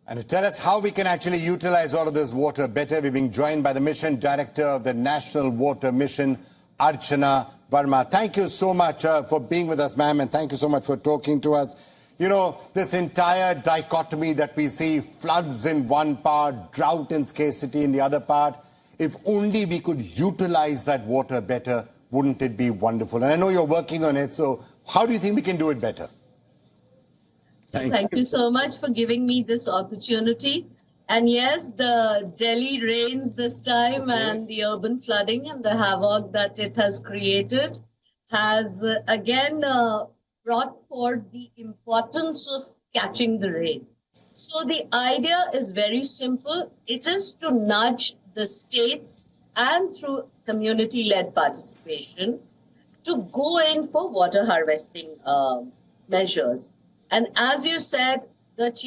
And to tell us how we can actually utilize all of this water better, we're being joined by the Mission Director of the National Water Mission, Archana Verma. Thank you so much for being with us, ma'am, and thank you so much for talking to us. You know, this entire dichotomy that we see, floods in one part, drought and scarcity in the other part, if only we could utilize that water better, wouldn't it be wonderful? And I know you're working on it, so how do you think we can do it better? So thank you so much for giving me this opportunity. And yes, the Delhi rains this time and the urban flooding and the havoc that it has created has again brought forth the importance of catching the rain. So the idea is very simple. It is to nudge the states and through community-led participation to go in for water harvesting measures. And as you said, that,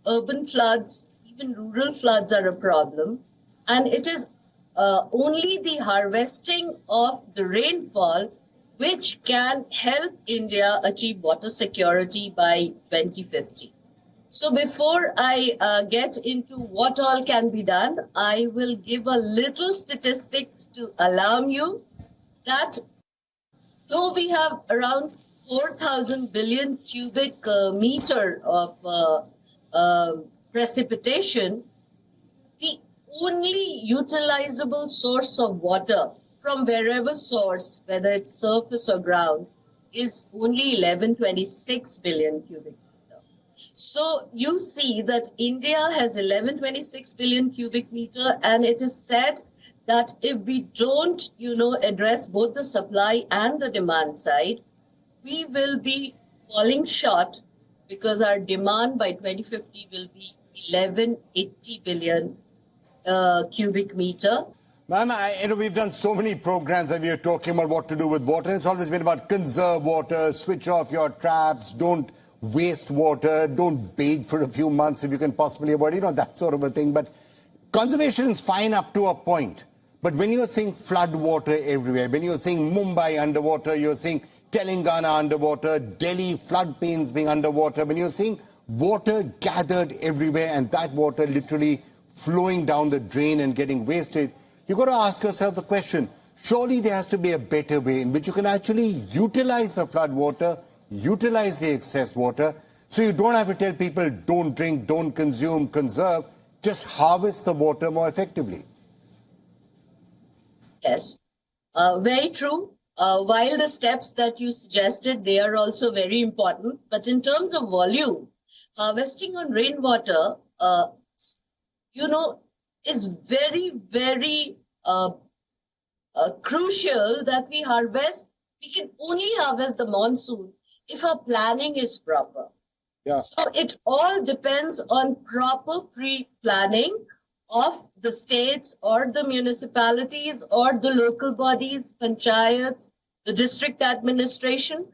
urban floods, even rural floods are a problem. And it is only the harvesting of the rainfall which can help India achieve water security by 2050. So before I get into what all can be done, I will give a little statistics to alarm you that though we have around 4,000 billion cubic meter of precipitation, the only utilizable source of water from wherever source, whether it's surface or ground, is only 1126 billion cubic meter. So you see that India has 1126 billion cubic meter, and it is said that if we don't, address both the supply and the demand side, we will be falling short because our demand by 2050 will be 1180 billion cubic meter. Ma'am, we've done so many programs and we are talking about what to do with water. It's always been about conserve water, switch off your taps, don't waste water, don't bathe for a few months if you can possibly avoid, that sort of a thing. But conservation is fine up to a point. But when you're seeing flood water everywhere, when you're seeing Mumbai underwater, you're seeing Telangana underwater, Delhi floodplains being underwater, when you're seeing water gathered everywhere and that water literally flowing down the drain and getting wasted, you've got to ask yourself the question, surely there has to be a better way in which you can actually utilize the flood water, utilize the excess water, so you don't have to tell people don't drink, don't consume, conserve, just harvest the water more effectively. Yes, very true. While the steps that you suggested, they are also very important. But in terms of volume, harvesting on rainwater, is very, very crucial that we harvest. We can only harvest the monsoon if our planning is proper. Yeah. So it all depends on proper pre-planning of the states or the municipalities or the local bodies, panchayats, the district administration.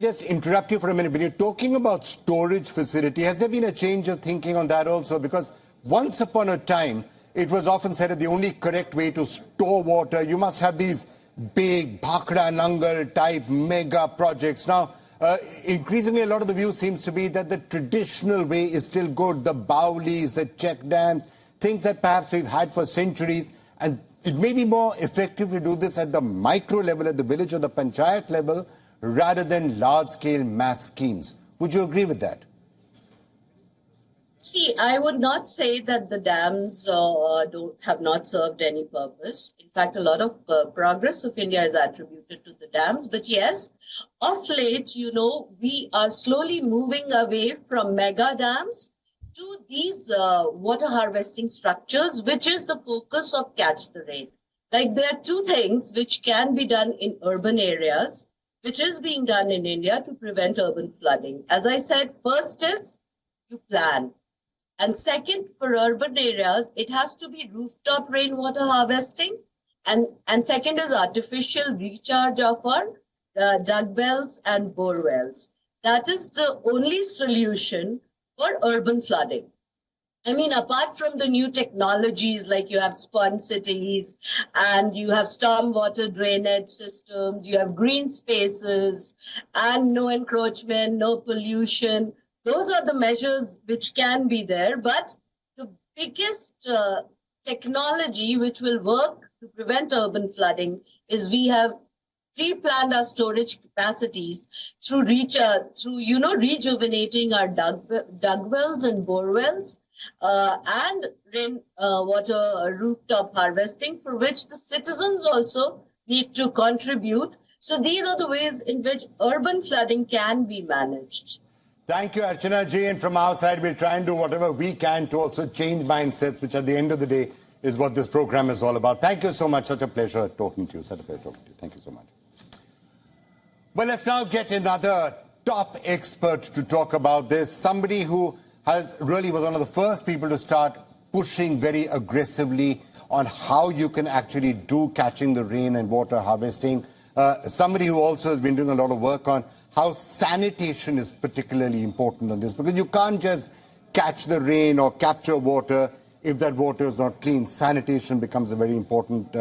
Just interrupt you for a minute. When you're talking about storage facility, has there been a change of thinking on that also? Because once upon a time, it was often said that the only correct way to store water, you must have these big Bhakra Nangal type mega projects. Now, increasingly, a lot of the view seems to be that the traditional way is still good. The Baulis, the check dams, things that perhaps we've had for centuries, and it may be more effective to do this at the micro level, at the village or the panchayat level, rather than large-scale mass schemes. Would you agree with that? See, I would not say that the dams have not served any purpose. In fact, a lot of progress of India is attributed to the dams. But yes, of late, we are slowly moving away from mega dams to these water harvesting structures, which is the focus of Catch the Rain. Like, there are two things which can be done in urban areas, which is being done in India to prevent urban flooding. As I said, first is you plan. And second, for urban areas, it has to be rooftop rainwater harvesting. And second is artificial recharge of our dug wells and bore wells. That is the only solution for urban flooding. I mean, apart from the new technologies, like you have sponge cities and you have stormwater drainage systems, you have green spaces and no encroachment, no pollution, those are the measures which can be there. But the biggest technology which will work to prevent urban flooding is we have pre-planned our storage capacities through rejuvenating our dug wells and bore wells, and rain water rooftop harvesting, for which the citizens also need to contribute. So these are the ways in which urban flooding can be managed. Thank you, Archana ji. And from our side, we'll try and do whatever we can to also change mindsets, which at the end of the day is what this program is all about. Thank you so much. Such a pleasure talking to you. Such a pleasure talking to you. Thank you so much. Well, let's now get another top expert to talk about this. Somebody who was one of the first people to start pushing very aggressively on how you can actually do catching the rain and water harvesting. Somebody who also has been doing a lot of work on how sanitation is particularly important on this, because you can't just catch the rain or capture water if that water is not clean. Sanitation becomes a very important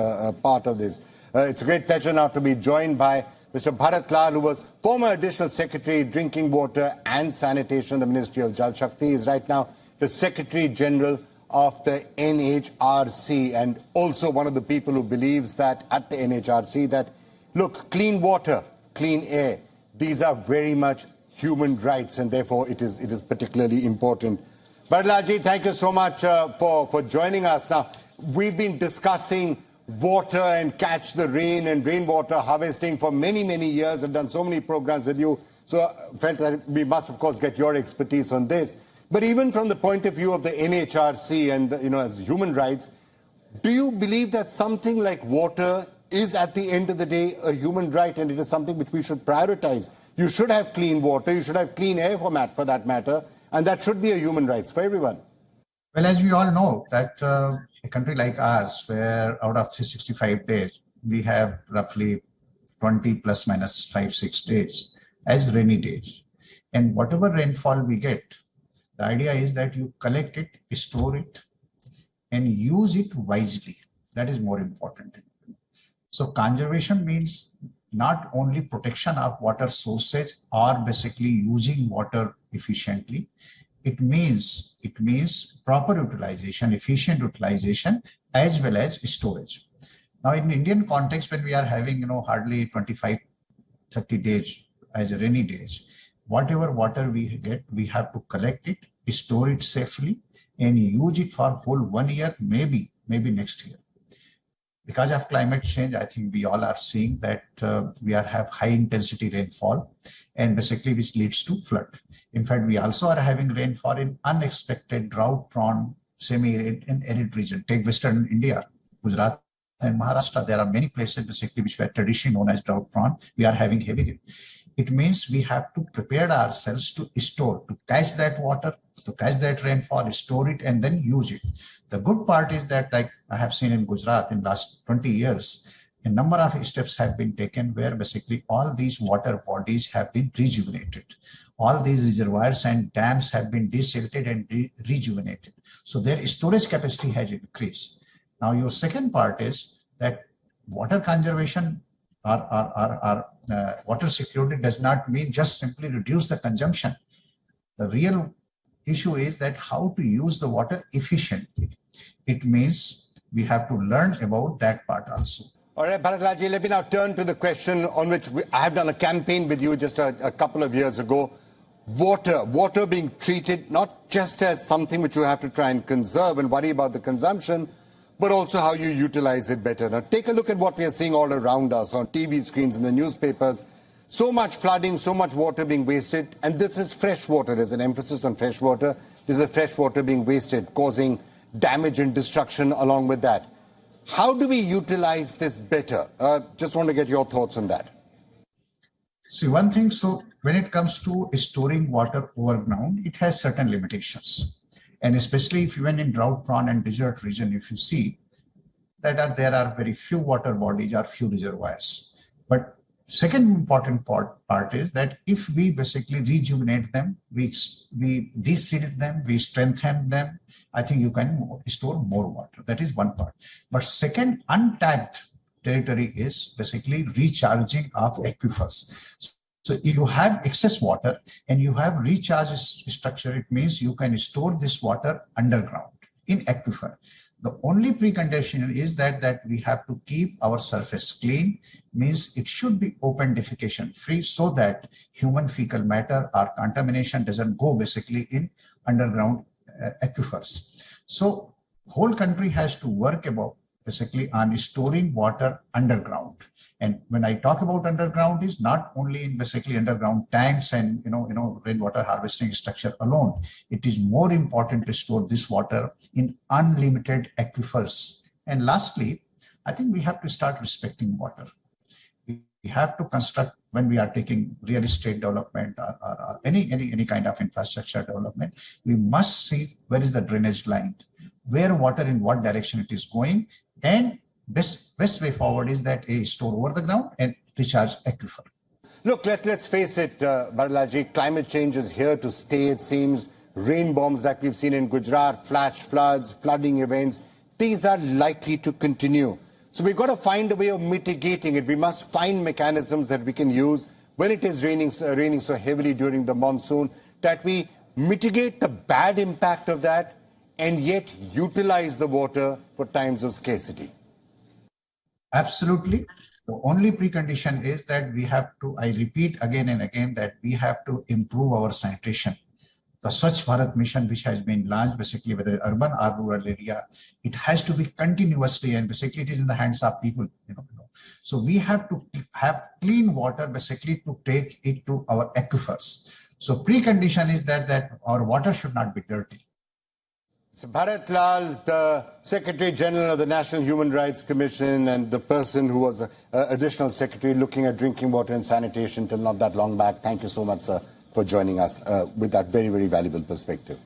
part of this. It's a great pleasure now to be joined by Mr. Bharat Lal, who was former Additional Secretary, Drinking Water and Sanitation, the Ministry of Jal Shakti, is right now the Secretary General of the NHRC, and also one of the people who believes that at the NHRC that, look, clean water, clean air, these are very much human rights, and therefore it is particularly important. Bharat Lal ji, thank you so much for joining us. Now, we've been discussing water and catch the rain and rainwater harvesting for many, many years. I've done so many programs with you, so I felt that we must, of course, get your expertise on this. But even from the point of view of the NHRC and, as human rights, do you believe that something like water is, at the end of the day, a human right, and it is something which we should prioritize? You should have clean water, you should have clean air for that matter, and that should be a human rights for everyone. Well, as we all know, that a country like ours, where out of 365 days, we have roughly 20 plus minus 5-6 days as rainy days. And whatever rainfall we get, the idea is that you collect it, store it, and use it wisely. That is more important. So conservation means not only protection of water sources or basically using water efficiently. It means proper utilization, efficient utilization, as well as storage. Now, in Indian context, when we are having hardly 25-30 days as a rainy days, whatever water we get, we have to collect it, store it safely, and use it for whole 1 year, maybe next year. Because of climate change, I think we all are seeing that we have high intensity rainfall, and basically which leads to flood. In fact, we also are having rainfall in unexpected drought-prone, semi-arid and arid region. Take Western India, Gujarat and Maharashtra. There are many places basically which were traditionally known as drought-prone. We are having heavy rain. It means we have to prepare ourselves to store, to catch that water, to catch that rainfall, store it, and then use it. The good part is that, like I have seen in Gujarat in last 20 years, a number of steps have been taken where basically all these water bodies have been rejuvenated. All these reservoirs and dams have been desilted and rejuvenated. So their storage capacity has increased. Now, your second part is that water conservation or water security does not mean just simply reduce the consumption. The real issue is that how to use the water efficiently. It means we have to learn about that part also. All right, Bharat Lal ji, let me now turn to the question on which I have done a campaign with you just a couple of years ago. Water being treated not just as something which you have to try and conserve and worry about the consumption, but also how you utilize it better. Now, take a look at what we are seeing all around us on TV screens, in the newspapers. So much flooding, so much water being wasted, and this is fresh water. There's an emphasis on fresh water. This is fresh water being wasted, causing damage and destruction along with that. How do we utilize this better? Just want to get your thoughts on that. See, one thing, so when it comes to storing water overground, it has certain limitations. And especially if even in drought-prone and desert region, if you see that there are very few water bodies or few reservoirs. But second important part is that if we basically rejuvenate them, we deseed them, we strengthen them, I think you can store more water. That is one part. But second, untapped territory is basically recharging of aquifers. So if you have excess water and you have recharge structure, it means you can store this water underground in aquifer. The only precondition is that we have to keep our surface clean, means it should be open defecation free so that human fecal matter or contamination doesn't go basically in underground aquifers. So whole country has to work about basically on storing water underground. And when I talk about underground, is not only in basically underground tanks and rainwater harvesting structure alone. It is more important to store this water in unlimited aquifers. And lastly, I think we have to start respecting water. We have to construct, when we are taking real estate development or any kind of infrastructure development, we must see where is the drainage line, where water in what direction it is going, and best way forward is that a store over the ground and recharge aquifer. Look, let's face it, Bharalaji, climate change is here to stay, it seems. Rain bombs that we've seen in Gujarat, flash floods, flooding events, these are likely to continue. So we've got to find a way of mitigating it. We must find mechanisms that we can use when it is raining so heavily during the monsoon, that we mitigate the bad impact of that and yet utilize the water for times of scarcity. Absolutely. The only precondition is that we have to, I repeat again and again, that we have to improve our sanitation. The Swachh Bharat mission, which has been launched basically whether urban or rural area, it has to be continuously, and basically it is in the hands of people. So we have to have clean water basically to take it to our aquifers. So precondition is that our water should not be dirty. So Bharat Lal, the Secretary General of the National Human Rights Commission and the person who was additional secretary looking at drinking water and sanitation till not that long back. Thank you so much, sir, for joining us with that very, very valuable perspective.